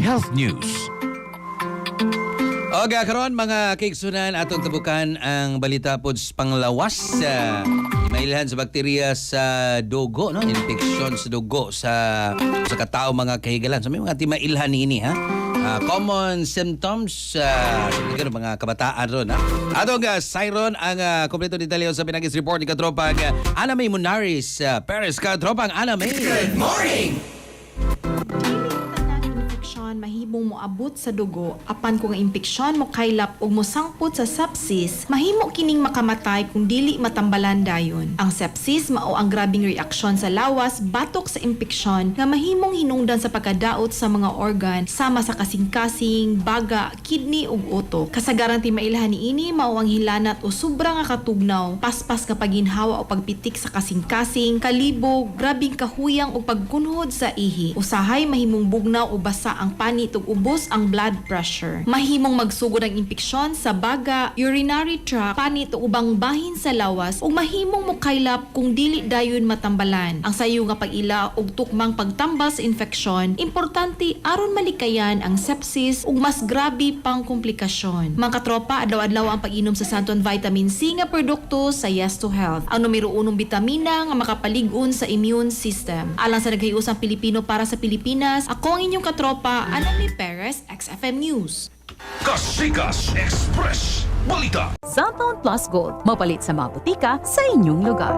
Health News. Okay, karon mga kaigsunan atong tabukan ang balita pod sa panglawas sa mailhan sa bakterya sa dugo, no? Infection sa dugo sa katao mga kahigalan. So may mga timailhan ini ha. Common symptoms sa mga kabataan ron ha. Atong Siron ang kompleto detalye sa pinagis report ni Katropang Aname Munaris Perez. Katropang Aname. Good morning. Mahimong moabot sa dugo apan kung ang impeksyon mo kaylap ug mosangpot sa sepsis, mahimo kining makamatay kung dili matambalan dayon. Ang sepsis mao ang grabing reaksyon sa lawas batok sa impeksyon nga mahimong hinungdan sa pagkadaot sa mga organ sama sa kasing-kasing, baga, kidney ug utok. Kasagaran ti mailhan niini mao ang hilanat o sobra nga katugnaw, paspas nga paginhawa o pagpitik sa kasing-kasing, kalibog, grabing kahuyang o pagkunhod sa ihi. Usahay mahimong bugnaw o basa ang panit ug ubos ang blood pressure. Mahimong magsugod ang impeksyon sa baga, urinary tract, panit ug ubang bahin sa lawas ug mahimong mokaylap kung dili dayon matambalan. Ang sayo nga pag-ila ug tukmang pagtambal sa infeksyon, importante aron malikayan ang sepsis ug mas grabe pang komplikasyon. Mga katropa, adlaw-adlaw ang pag-inom sa Santon Vitamin C nga produkto sa Yes to Health. Ang numero 1 bitamina nga makapalig-on sa immune system. Alang sa naghiusang Pilipino para sa Pilipinas, ako ang inyong katropa, Aname Perez, XFM News. Kasikas Express Balita. Santon Plus Gold, mapalit sa mga butika sa inyong lugar.